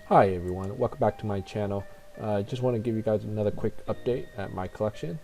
Hi everyone, welcome back to my channel. I just want to give you guys another quick update at my collection.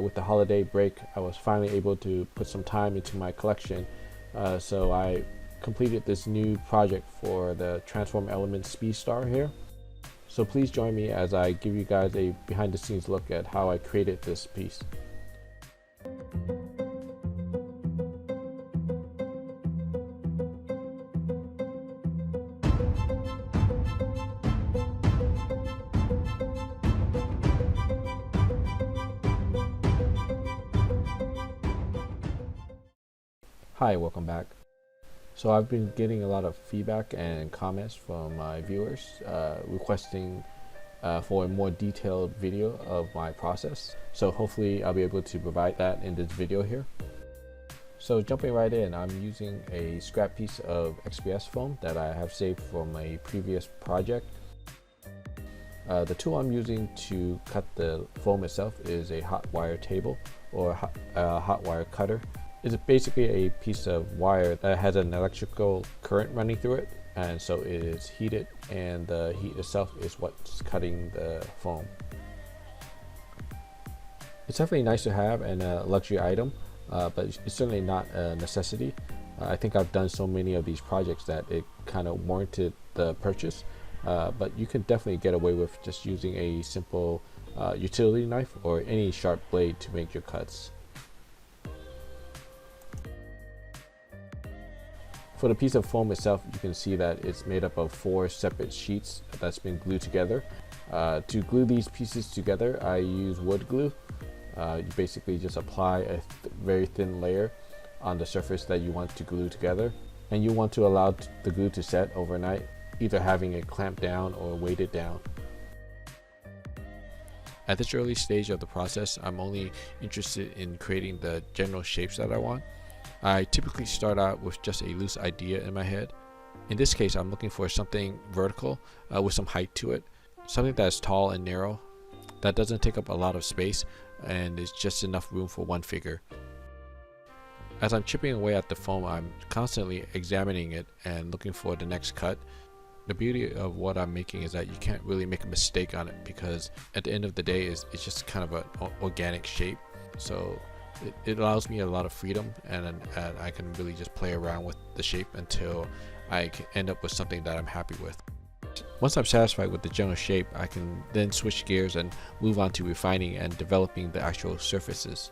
With the holiday break, I was finally able to put some time into my collection. So I completed this new project for the Transform Elements Speed Star here. So please join me as I give you guys a behind the scenes look at how I created this piece. Hi, welcome back. So I've been getting a lot of feedback and comments from my viewers requesting for a more detailed video of my process. So hopefully I'll be able to provide that in this video here. So jumping right in, I'm using a scrap piece of XPS foam that I have saved from a previous project. The tool I'm using to cut the foam itself is a hot wire table or hot wire cutter. It's basically a piece of wire that has an electrical current running through it, and so it is heated, and the heat itself is what's cutting the foam. It's definitely nice to have and a luxury item, but it's certainly not a necessity. I think I've done so many of these projects that it kind of warranted the purchase, but you can definitely get away with just using a simple utility knife or any sharp blade to make your cuts. For the piece of foam itself, you can see that it's made up of 4 separate sheets that's been glued together. To glue these pieces together, I use wood glue. You basically just apply a very thin layer on the surface that you want to glue together, and you want to allow the glue to set overnight, either having it clamped down or weighted down. At this early stage of the process, I'm only interested in creating the general shapes that I want. I typically start out with just a loose idea in my head. In this case, I'm looking for something vertical with some height to it, something that's tall and narrow, that doesn't take up a lot of space, and is just enough room for one figure. As I'm chipping away at the foam, I'm constantly examining it and looking for the next cut. The beauty of what I'm making is that you can't really make a mistake on it, because at the end of the day, it's just kind of an organic shape. So it allows me a lot of freedom, and I can really just play around with the shape until I can end up with something that I'm happy with. Once I'm satisfied with the general shape, I can then switch gears and move on to refining and developing the actual surfaces.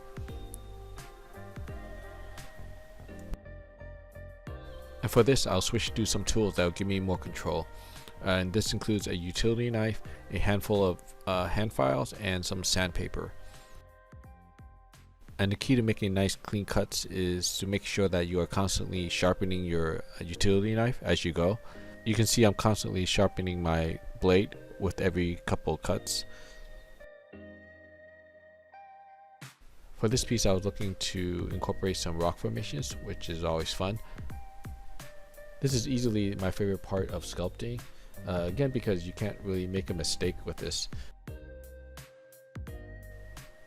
And for this, I'll switch to some tools that will give me more control. And this includes a utility knife, a handful of hand files, and some sandpaper. And the key to making nice clean cuts is to make sure that you are constantly sharpening your utility knife as you go. You can see I'm constantly sharpening my blade with every couple cuts. For this piece, I was looking to incorporate some rock formations, which is always fun. This is easily my favorite part of sculpting, again because you can't really make a mistake with this.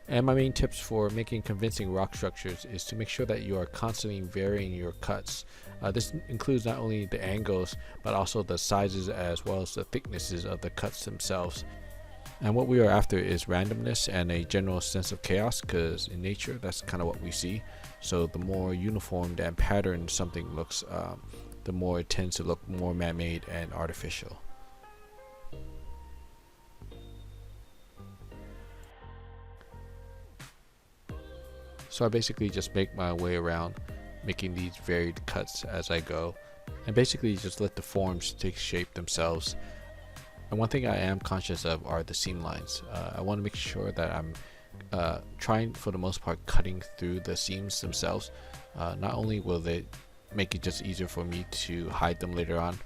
And my main tips for making convincing rock structures is to make sure that you are constantly varying your cuts. This includes not only the angles, but also the sizes as well as the thicknesses of the cuts themselves. And what we are after is randomness and a general sense of chaos, because in nature that's kind of what we see. So the more uniformed and patterned something looks, the more it tends to look more man-made and artificial. So I basically just make my way around making these varied cuts as I go, and basically just let the forms take shape themselves. And one thing I am conscious of are the seam lines. I want to make sure that I'm trying for the most part cutting through the seams themselves. Not only will they make it just easier for me to hide them later on,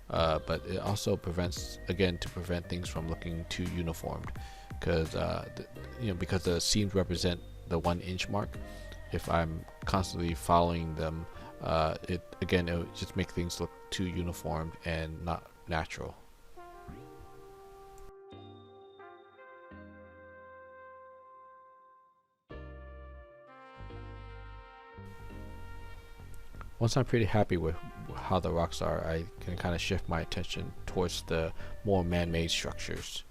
but it also prevent things from looking too uniformed, because because the seams represent the 1-inch mark. If I'm constantly following them, it would just make things look too uniformed and not natural. Once I'm pretty happy with how the rocks are, I can kind of shift my attention towards the more man-made structures.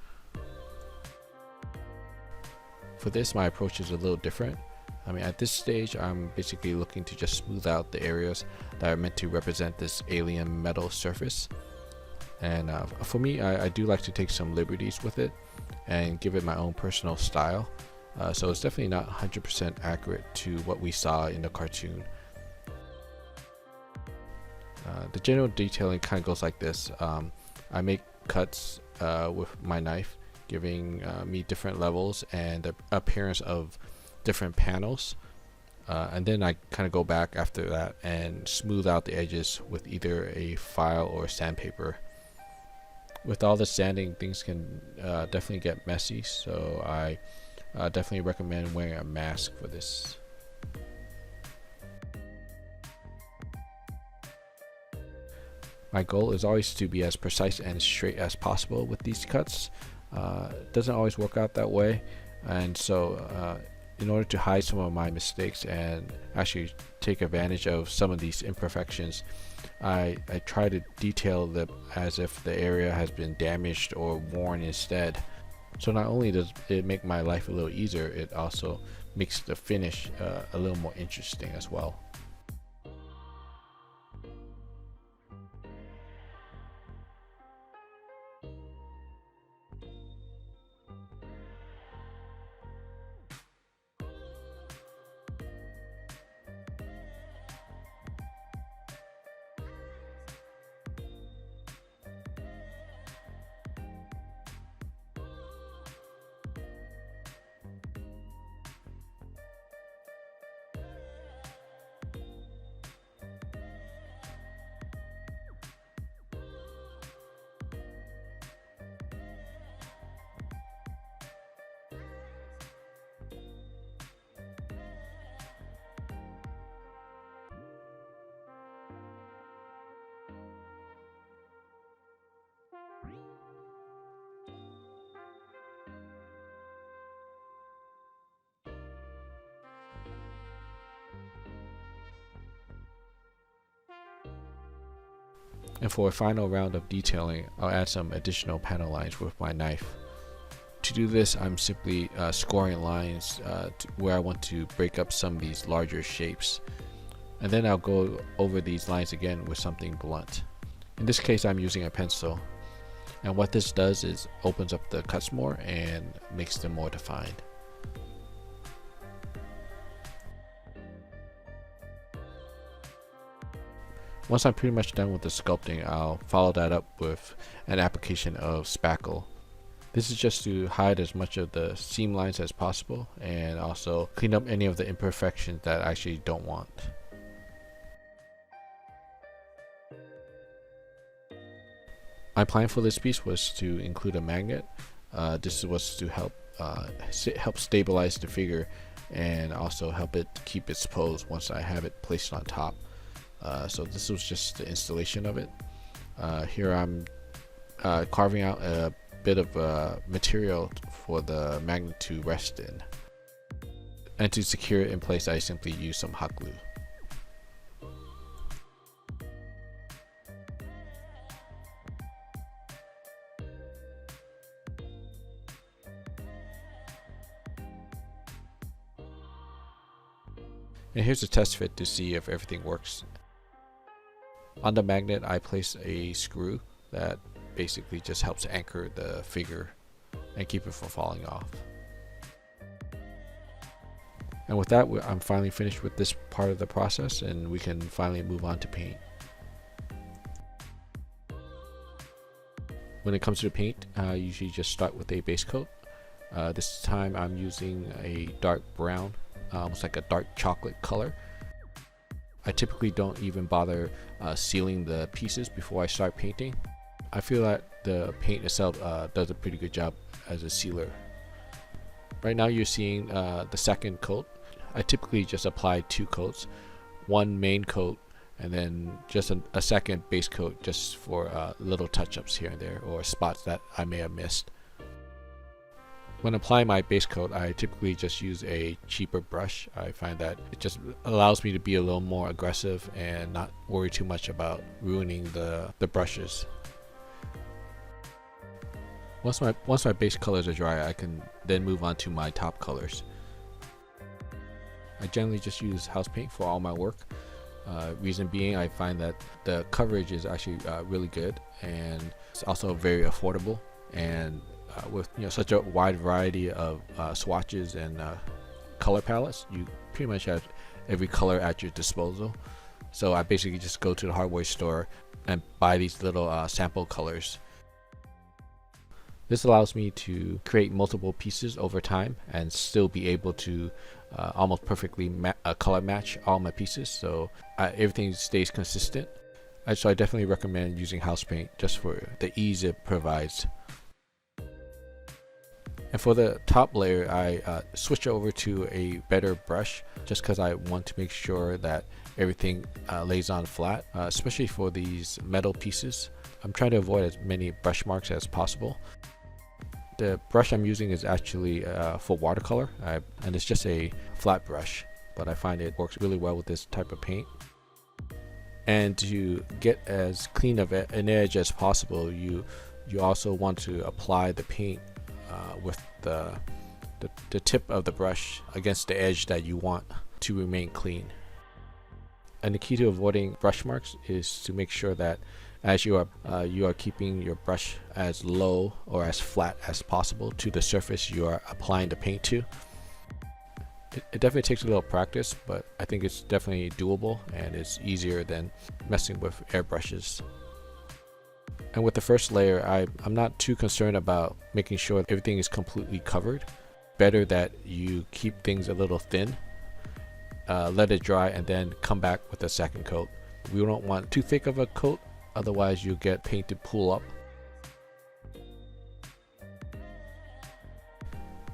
For this, my approach is a little different. I mean, at this stage, I'm basically looking to just smooth out the areas that are meant to represent this alien metal surface. And for me, I do like to take some liberties with it and give it my own personal style. So it's definitely not 100% accurate to what we saw in the cartoon. The general detailing kind of goes like this. I make cuts with my knife, giving me different levels and the appearance of different panels. And then I kind of go back after that and smooth out the edges with either a file or sandpaper. With all the sanding, things can definitely get messy, so I definitely recommend wearing a mask for this. My goal is always to be as precise and straight as possible with these cuts. It doesn't always work out that way, and so in order to hide some of my mistakes and actually take advantage of some of these imperfections, I try to detail them as if the area has been damaged or worn instead. So not only does it make my life a little easier, it also makes the finish a little more interesting as well. And for a final round of detailing, I'll add some additional panel lines with my knife. To do this, I'm simply scoring lines where I want to break up some of these larger shapes. And then I'll go over these lines again with something blunt. In this case, I'm using a pencil. And what this does is opens up the cuts more and makes them more defined. Once I'm pretty much done with the sculpting, I'll follow that up with an application of spackle. This is just to hide as much of the seam lines as possible and also clean up any of the imperfections that I actually don't want. My plan for this piece was to include a magnet. This was to help stabilize the figure and also help it keep its pose once I have it placed on top. So this was just the installation of it. Here I'm carving out a bit of material for the magnet to rest in. And to secure it in place, I simply use some hot glue. And here's a test fit to see if everything works. On the magnet, I place a screw that basically just helps anchor the figure and keep it from falling off. And with that, I'm finally finished with this part of the process, and we can finally move on to paint. When it comes to the paint, I usually just start with a base coat. This time I'm using a dark brown, almost like a dark chocolate color. I typically don't even bother sealing the pieces before I start painting. I feel that the paint itself does a pretty good job as a sealer. Right now you're seeing the second coat. I typically just apply 2 coats, one main coat and then just a second base coat just for little touch-ups here and there or spots that I may have missed. When applying my base coat, I typically just use a cheaper brush. I find that it just allows me to be a little more aggressive and not worry too much about ruining the brushes. Once my base colors are dry, I can then move on to my top colors. I generally just use house paint for all my work. Reason being, I find that the coverage is actually really good, and it's also very affordable. And with such a wide variety of swatches and color palettes, you pretty much have every color at your disposal. So I basically just go to the hardware store and buy these little sample colors. This allows me to create multiple pieces over time and still be able to almost perfectly color match all my pieces, so everything stays consistent. So I definitely recommend using house paint just for the ease it provides. And for the top layer, I switch over to a better brush just because I want to make sure that everything lays on flat, especially for these metal pieces. I'm trying to avoid as many brush marks as possible. The brush I'm using is actually for watercolor, and it's just a flat brush, but I find it works really well with this type of paint. And to get as clean of an edge as possible, you also want to apply the paint with the tip of the brush against the edge that you want to remain clean. And the key to avoiding brush marks is to make sure that as you are keeping your brush as low or as flat as possible to the surface you are applying the paint to. It definitely takes a little practice, but I think it's definitely doable, and it's easier than messing with airbrushes. And with the first layer, I'm not too concerned about making sure everything is completely covered. Better that you keep things a little thin, let it dry, and then come back with a second coat. We don't want too thick of a coat, otherwise you get paint to pool up.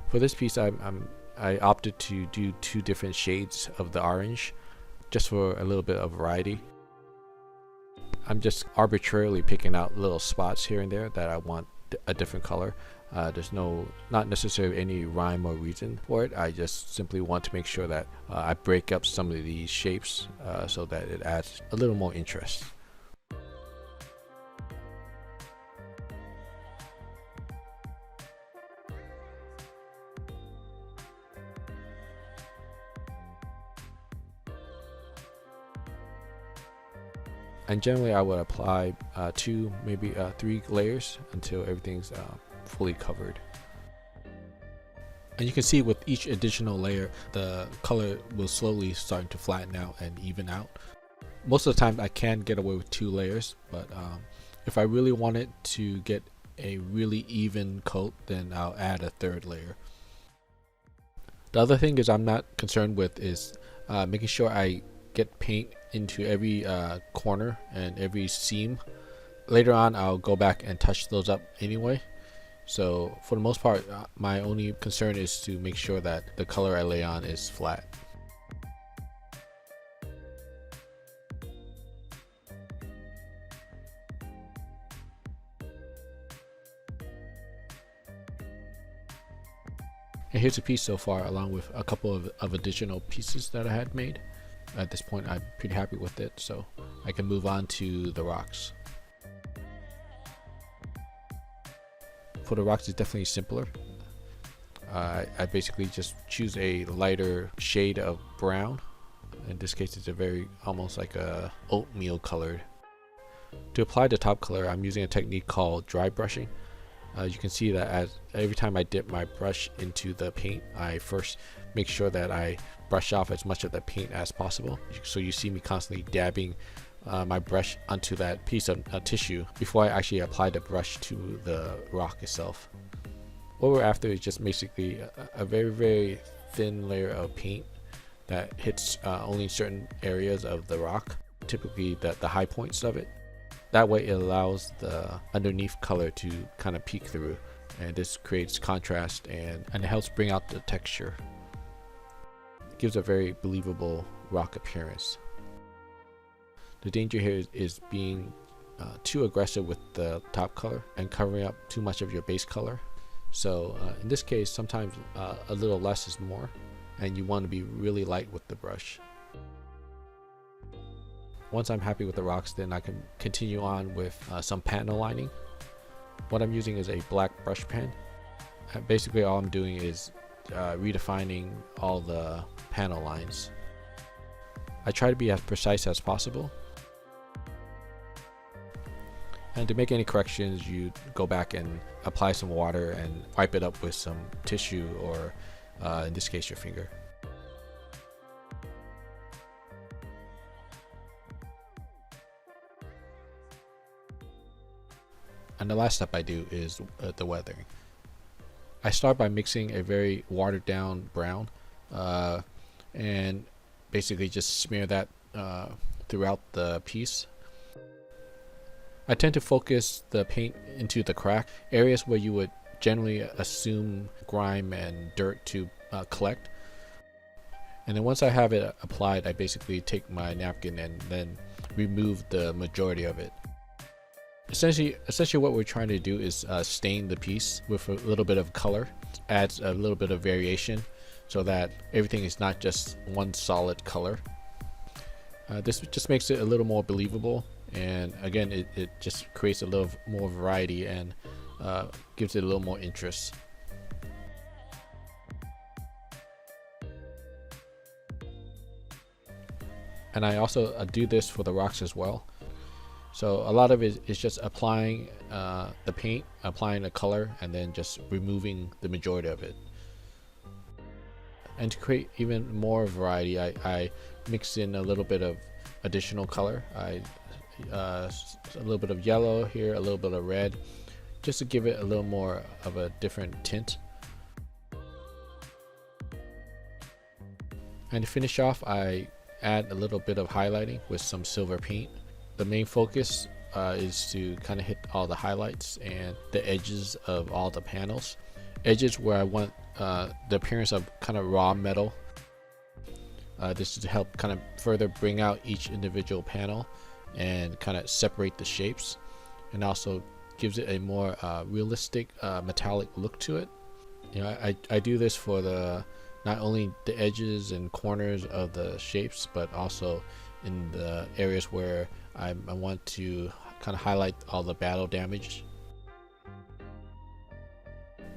For this piece, I opted to do 2 different shades of the orange, just for a little bit of variety. I'm just arbitrarily picking out little spots here and there that I want a different color. There's not necessarily any rhyme or reason for it. I just simply want to make sure that I break up some of these shapes so that it adds a little more interest. And generally I would apply 2, maybe 3 layers until everything's fully covered. And you can see with each additional layer, the color will slowly start to flatten out and even out. Most of the time I can get away with 2 layers, but if I really wanted to get a really even coat, then I'll add a 3rd layer. The other thing is I'm not concerned with is making sure I get paint into every corner and every seam. Later on I'll go back and touch those up anyway, so for the most part my only concern is to make sure that the color I lay on is flat. And here's a piece so far, along with a couple of additional pieces that I had made. At this point I'm pretty happy with it, so I can move on to the rocks. For the rocks, it's definitely simpler. I basically just choose a lighter shade of brown. In this case it's a very almost like a oatmeal colored. To apply the top color, I'm using a technique called dry brushing. You can see that every time I dip my brush into the paint, I first make sure that I brush off as much of the paint as possible. So you see me constantly dabbing my brush onto that piece of tissue before I actually apply the brush to the rock itself. What we're after is just basically a very, very thin layer of paint that hits only certain areas of the rock, typically the high points of it. That way it allows the underneath color to kind of peek through, and this creates contrast and it helps bring out the texture. It gives a very believable rock appearance. The danger here is being too aggressive with the top color and covering up too much of your base color. So in this case, sometimes a little less is more, and you want to be really light with the brush. Once I'm happy with the rocks, then I can continue on with some panel lining. What I'm using is a black brush pen. Basically all I'm doing is redefining all the panel lines. I try to be as precise as possible. And to make any corrections, you go back and apply some water and wipe it up with some tissue, or in this case your finger. And the last step I do is the weathering. I start by mixing a very watered down brown and basically just smear that throughout the piece. I tend to focus the paint into the crack areas where you would generally assume grime and dirt to collect. And then once I have it applied, I basically take my napkin and then remove the majority of it. Essentially what we're trying to do is stain the piece with a little bit of color, adds a little bit of variation so that everything is not just one solid color. This just makes it a little more believable, and again it just creates a little more variety and gives it a little more interest. And I also do this for the rocks as well. So a lot of it is just applying the paint, applying the color, and then just removing the majority of it. And to create even more variety, I mix in a little bit of additional color. A little bit of yellow here, a little bit of red, just to give it a little more of a different tint. And to finish off, I add a little bit of highlighting with some silver paint. The main focus is to kind of hit all the highlights and the edges of all the panels. Edges where I want the appearance of kind of raw metal. This is to help kind of further bring out each individual panel and kind of separate the shapes, and also gives it a more realistic metallic look to it. You know, I do this for not only the edges and corners of the shapes, but also in the areas where I want to kind of highlight all the battle damage.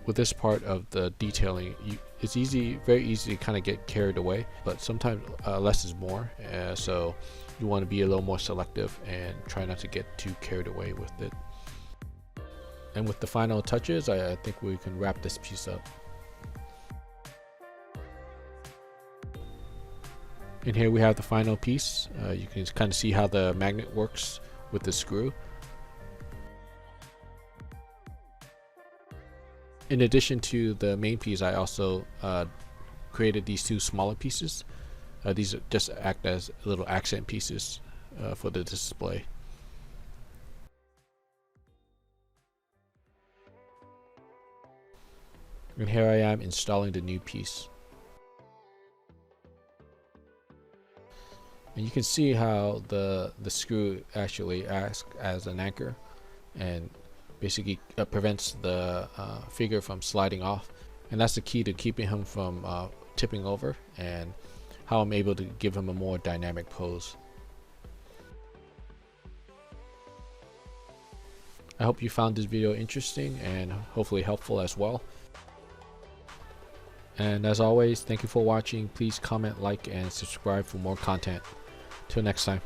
With this part of the detailing, it's very easy to kind of get carried away, but sometimes less is more, so you want to be a little more selective and try not to get too carried away with it. And with the final touches, I think we can wrap this piece up. And here we have the final piece. You can kind of see how the magnet works with the screw. In addition to the main piece, I also created these two smaller pieces. These just act as little accent pieces for the display. And here I am installing the new piece. And you can see how the screw actually acts as an anchor and basically prevents the figure from sliding off. And that's the key to keeping him from tipping over, and how I'm able to give him a more dynamic pose. I hope you found this video interesting and hopefully helpful as well. And as always, thank you for watching. Please comment, like, and subscribe for more content. Till next time.